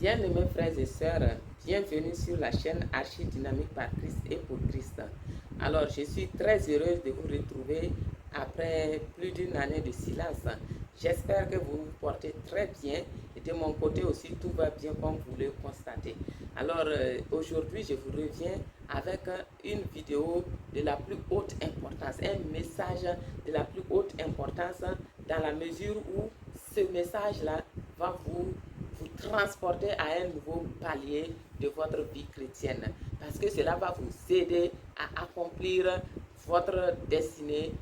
Bien-aimés frères et sœurs, bienvenue sur la chaîne Archidynamique par Christ et pour Christ. Alors, je suis très heureuse de vous retrouver après plus d'une année de silence. J'espère que vous vous portez très bien et de mon côté aussi tout va bien comme vous le constatez. Alors, aujourd'hui, je vous reviens avec une vidéo de la plus haute importance, un message de la plus haute importance dans la mesure où ce message-là va vous transporter à un nouveau palier de votre vie chrétienne. Parce que cela va vous aider à accomplir votre destinée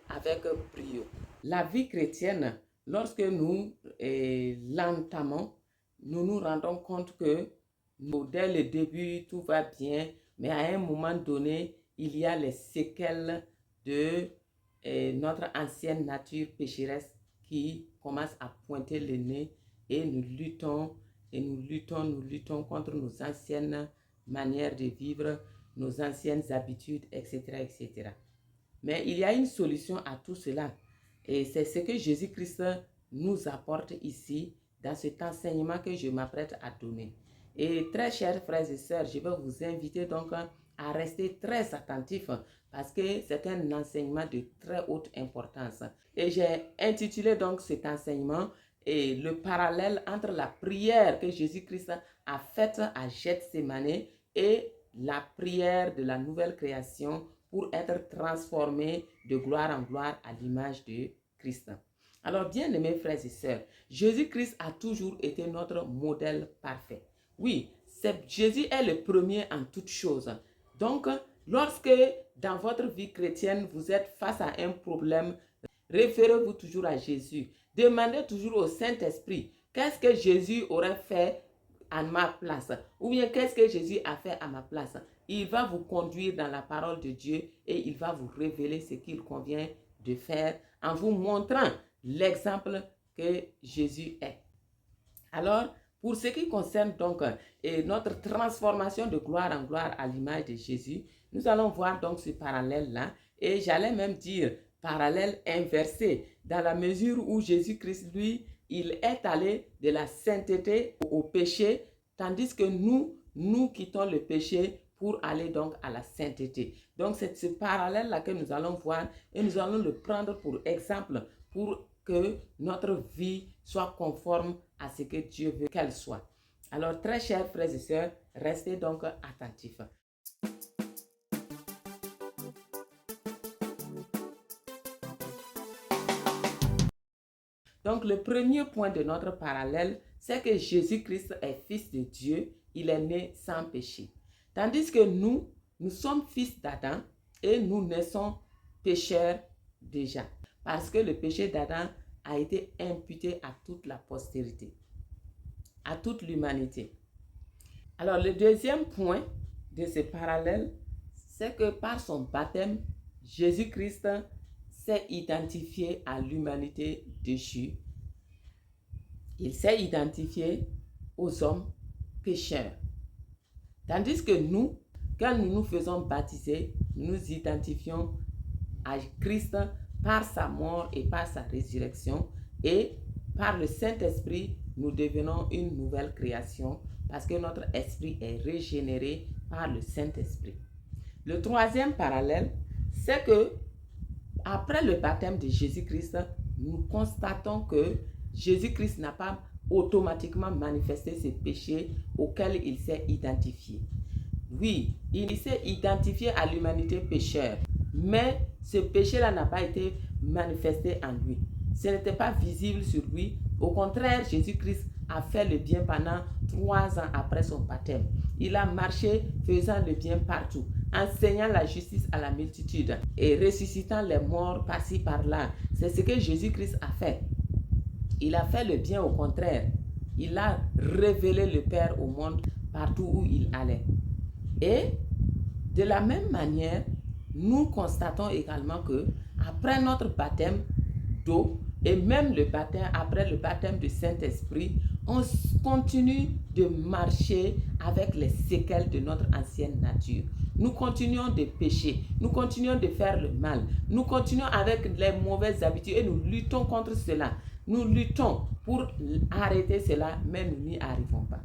avec brio. La vie chrétienne, lorsque nous l'entamons, nous nous rendons compte que dès le début, tout va bien, mais à un moment donné, il y a les séquelles de notre ancienne nature pécheresse qui commence à pointer le nez et nous luttons contre nos anciennes manières de vivre, nos anciennes habitudes, etc., etc. Mais il y a une solution à tout cela et c'est ce que Jésus-Christ nous apporte ici dans cet enseignement que je m'apprête à donner. Et très chers frères et sœurs, je vais vous inviter donc à rester très attentifs parce que c'est un enseignement de très haute importance. Et j'ai intitulé donc cet enseignement et le parallèle entre la prière que Jésus-Christ a faite à Gethsémani et la prière de la nouvelle création pour être transformé de gloire en gloire à l'image de Christ. Alors, bien-aimés frères et sœurs, Jésus-Christ a toujours été notre modèle parfait. Oui, Jésus est le premier en toutes choses. Donc, lorsque dans votre vie chrétienne, vous êtes face à un problème, référez-vous toujours à Jésus. Demandez toujours au Saint-Esprit, qu'est-ce que Jésus aurait fait à ma place? Ou bien qu'est-ce que Jésus a fait à ma place? Il va vous conduire dans la parole de Dieu et il va vous révéler ce qu'il convient de faire en vous montrant l'exemple que Jésus est. Alors, pour ce qui concerne donc notre transformation de gloire en gloire à l'image de Jésus, nous allons voir donc ce parallèle-là et j'allais même dire parallèle inversé dans la mesure où Jésus-Christ, lui, il est allé de la sainteté au péché, tandis que nous quittons le péché pour aller donc à la sainteté. Donc, c'est ce parallèle-là que nous allons voir et nous allons le prendre pour exemple pour que notre vie soit conforme à ce que Dieu veut qu'elle soit. Alors, très chers frères et sœurs, restez donc attentifs. Donc, le premier point de notre parallèle, c'est que Jésus-Christ est fils de Dieu, il est né sans péché. Tandis que nous sommes fils d'Adam et nous naissons pécheurs déjà. Parce que le péché d'Adam a été imputé à toute la postérité, à toute l'humanité. Alors, le deuxième point de ce parallèle, c'est que par son baptême, Jésus-Christ s'est identifié à l'humanité déchue. Il s'est identifié aux hommes pécheurs. Tandis que nous, quand nous nous faisons baptiser, nous identifions à Christ par sa mort et par sa résurrection et par le Saint-Esprit, nous devenons une nouvelle création parce que notre esprit est régénéré par le Saint-Esprit. Le troisième parallèle, c'est que après le baptême de Jésus-Christ, nous constatons que Jésus-Christ n'a pas automatiquement manifesté ses péchés auxquels il s'est identifié. Oui, il s'est identifié à l'humanité pécheur, mais ce péché-là n'a pas été manifesté en lui. Ce n'était pas visible sur lui. Au contraire, Jésus-Christ a fait le bien pendant 3 ans après son baptême. Il a marché faisant le bien partout, enseignant la justice à la multitude et ressuscitant les morts par-ci par-là. C'est ce que Jésus-Christ a fait. Il a fait le bien au contraire. Il a révélé le Père au monde partout où il allait. Et de la même manière, nous constatons également que après notre baptême d'eau et même après le baptême du Saint-Esprit, on continue de marcher avec les séquelles de notre ancienne nature. Nous continuons de pécher, nous continuons de faire le mal, nous continuons avec les mauvaises habitudes et nous luttons contre cela. Nous luttons pour arrêter cela, mais nous n'y arrivons pas.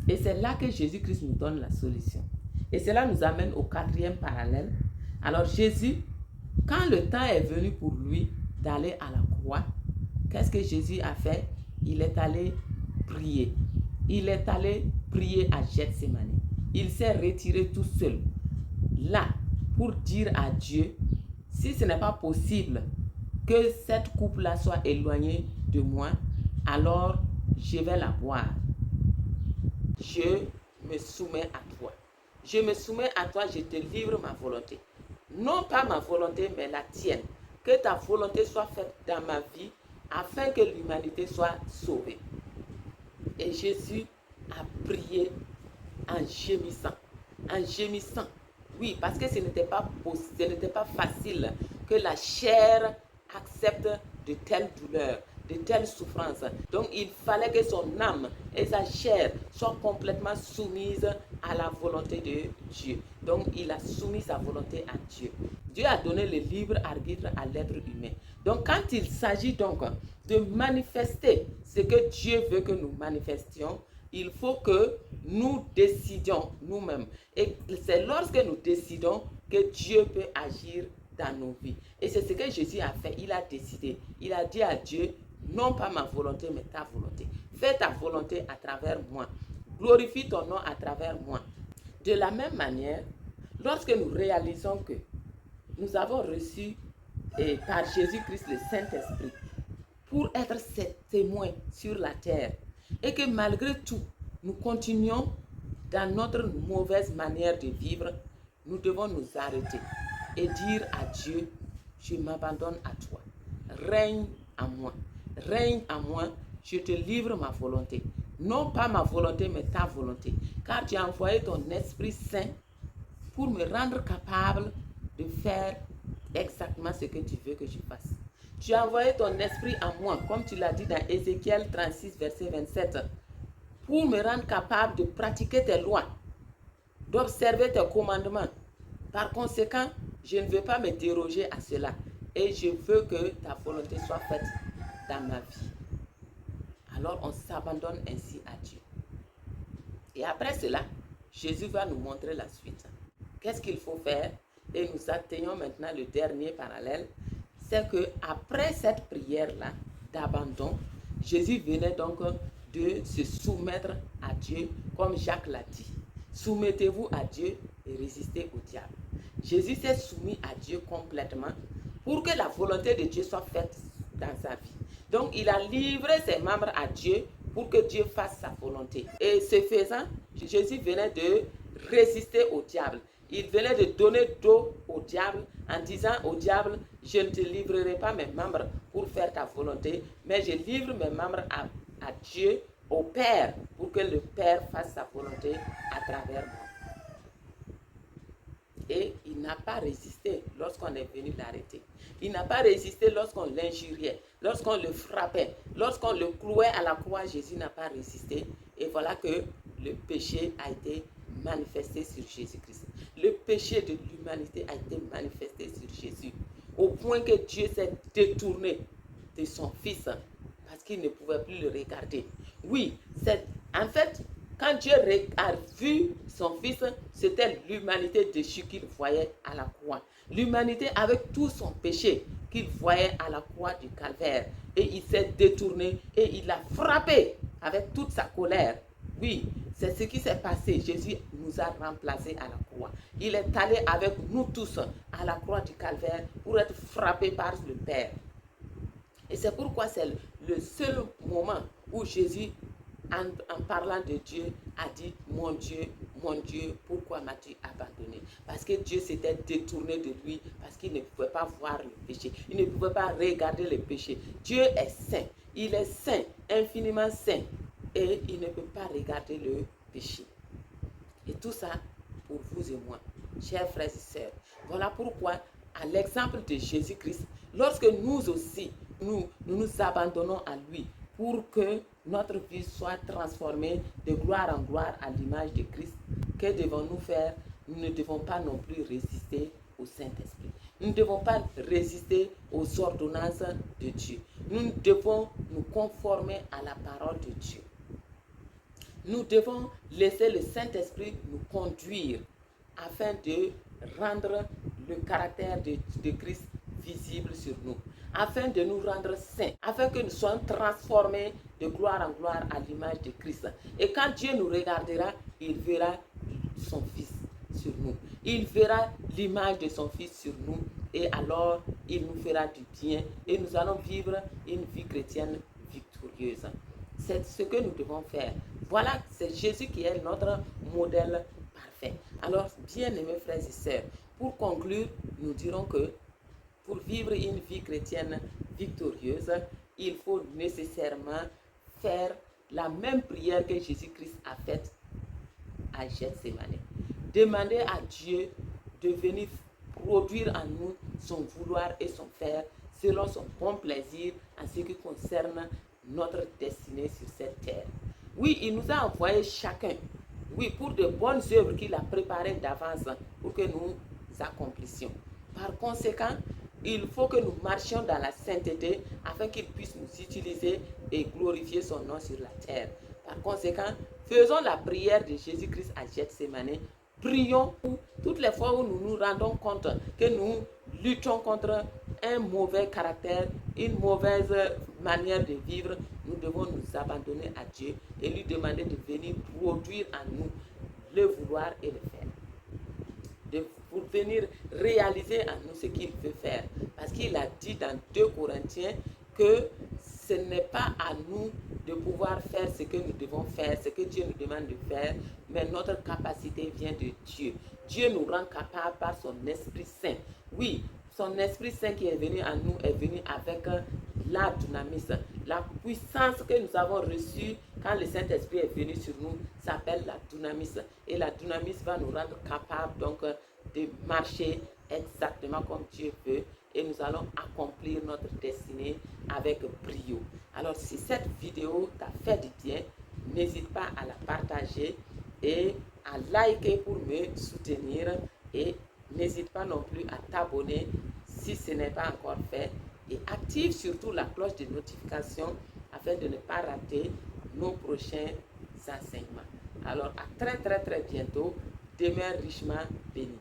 Et c'est là que Jésus-Christ nous donne la solution. Et cela nous amène au 4e parallèle. Alors Jésus, quand le temps est venu pour lui d'aller à la croix, qu'est-ce que Jésus a fait? Il est allé prier. Il est allé prier à Gethsémani. Il s'est retiré tout seul, là, pour dire à Dieu, si ce n'est pas possible que cette coupe-là soit éloignée de moi, alors je vais la boire. Je me soumets à toi. Je me soumets à toi, je te livre ma volonté. Non pas ma volonté, mais la tienne. Que ta volonté soit faite dans ma vie, afin que l'humanité soit sauvée. Et Jésus a prié en gémissant. En gémissant. Oui, parce que ce n'était pas facile que la chair accepte de telles douleurs, de telles souffrances. Donc il fallait que son âme et sa chair soient complètement soumises à la volonté de Dieu. Donc il a soumis sa volonté à Dieu. Dieu a donné le libre arbitre à l'être humain. Donc quand il s'agit donc de manifester ce que Dieu veut que nous manifestions, il faut que nous décidions nous-mêmes. Et c'est lorsque nous décidons que Dieu peut agir dans nos vies. Et c'est ce que Jésus a fait. Il a décidé. Il a dit à Dieu, non pas ma volonté, mais ta volonté. Fais ta volonté à travers moi. Glorifie ton nom à travers moi. De la même manière, lorsque nous réalisons que nous avons reçu par Jésus-Christ le Saint-Esprit pour être ses témoins sur la terre, et que malgré tout, nous continuons dans notre mauvaise manière de vivre, nous devons nous arrêter et dire à Dieu, je m'abandonne à toi. Règne en moi. Règne en moi, je te livre ma volonté. Non pas ma volonté, mais ta volonté. Car tu as envoyé ton Esprit Saint pour me rendre capable de faire exactement ce que tu veux que je fasse. Tu as envoyé ton esprit en moi, comme tu l'as dit dans Ézéchiel 36, verset 27, pour me rendre capable de pratiquer tes lois, d'observer tes commandements. Par conséquent, je ne veux pas me déroger à cela et je veux que ta volonté soit faite dans ma vie. Alors on s'abandonne ainsi à Dieu. Et après cela, Jésus va nous montrer la suite. Qu'est-ce qu'il faut faire? Et nous atteignons maintenant le dernier parallèle. C'est que après cette prière-là d'abandon, Jésus venait donc de se soumettre à Dieu, comme Jacques l'a dit. Soumettez-vous à Dieu et résistez au diable. Jésus s'est soumis à Dieu complètement pour que la volonté de Dieu soit faite dans sa vie. Donc il a livré ses membres à Dieu pour que Dieu fasse sa volonté. Et ce faisant, Jésus venait de résister au diable. Il venait de donner dos au diable en disant au diable, je ne te livrerai pas mes membres pour faire ta volonté, mais je livre mes membres à Dieu, au Père, pour que le Père fasse sa volonté à travers moi. Et il n'a pas résisté lorsqu'on est venu l'arrêter. Il n'a pas résisté lorsqu'on l'injuriait, lorsqu'on le frappait, lorsqu'on le clouait à la croix. Jésus n'a pas résisté. Et voilà que le péché a été manifesté sur Jésus-Christ. Le péché de l'humanité a été manifesté sur Jésus, au point que Dieu s'est détourné de son Fils parce qu'il ne pouvait plus le regarder. Oui, en fait, quand Dieu a vu son Fils, c'était l'humanité déchue qu'il voyait à la croix. L'humanité avec tout son péché qu'il voyait à la croix du calvaire. Et il s'est détourné et il l'a frappé avec toute sa colère. Oui, c'est ce qui s'est passé. Jésus nous a remplacés à la croix. Il est allé avec nous tous à la croix du calvaire pour être frappé par le Père. Et c'est pourquoi c'est le seul moment où Jésus, en parlant de Dieu, a dit, mon Dieu, pourquoi m'as-tu abandonné? Parce que Dieu s'était détourné de lui, parce qu'il ne pouvait pas voir le péché. Il ne pouvait pas regarder le péché. Dieu est saint. Il est saint, infiniment saint. Et il ne peut pas regarder le péché. Et tout ça pour vous et moi, chers frères et sœurs. Voilà pourquoi, à l'exemple de Jésus-Christ, lorsque nous aussi, nous nous abandonnons à lui pour que notre vie soit transformée de gloire en gloire à l'image de Christ, que devons-nous faire? Nous ne devons pas non plus résister au Saint-Esprit. Nous ne devons pas résister aux ordonnances de Dieu. Nous devons nous conformer à la parole de Dieu. Nous devons laisser le Saint-Esprit nous conduire afin de rendre le caractère de Christ visible sur nous, afin de nous rendre saints, afin que nous soyons transformés de gloire en gloire à l'image de Christ. Et quand Dieu nous regardera, il verra son Fils sur nous. Il verra l'image de son Fils sur nous et alors il nous fera du bien et nous allons vivre une vie chrétienne victorieuse. C'est ce que nous devons faire. Voilà, c'est Jésus qui est notre modèle parfait. Alors, bien-aimés frères et sœurs, pour conclure, nous dirons que pour vivre une vie chrétienne victorieuse, il faut nécessairement faire la même prière que Jésus-Christ a faite à Gethsémane. Demander à Dieu de venir produire en nous son vouloir et son faire selon son bon plaisir en ce qui concerne notre destinée sur cette terre. Oui, il nous a envoyé chacun, oui, pour de bonnes œuvres qu'il a préparées d'avance pour que nous accomplissions. Par conséquent, il faut que nous marchions dans la sainteté afin qu'il puisse nous utiliser et glorifier son nom sur la terre. Par conséquent, faisons la prière de Jésus-Christ à Gethsémane. Prions toutes les fois où nous nous rendons compte que nous luttons contre un mauvais caractère, une mauvaise manière de vivre. Nous devons nous abandonner à Dieu et lui demander de venir produire en nous le vouloir et le faire. Pour venir réaliser en nous ce qu'il veut faire. Parce qu'il a dit dans 2 Corinthiens que ce n'est pas à nous de pouvoir faire ce que nous devons faire, ce que Dieu nous demande de faire, mais notre capacité vient de Dieu. Dieu nous rend capables par son Esprit Saint. Oui, son Esprit Saint qui est venu en nous est venu avec la dunamis. La puissance que nous avons reçue quand le Saint-Esprit est venu sur nous s'appelle la dunamis. Et la dunamis va nous rendre capables donc de marcher exactement comme Dieu veut et nous allons accomplir notre destinée avec brio. Alors si cette vidéo t'a fait du bien, n'hésite pas à la partager et à liker pour me soutenir et n'hésite pas non plus à t'abonner si ce n'est pas encore fait et active surtout la cloche de notification afin de ne pas rater nos prochains enseignements. Alors à très bientôt, demeure richement béni.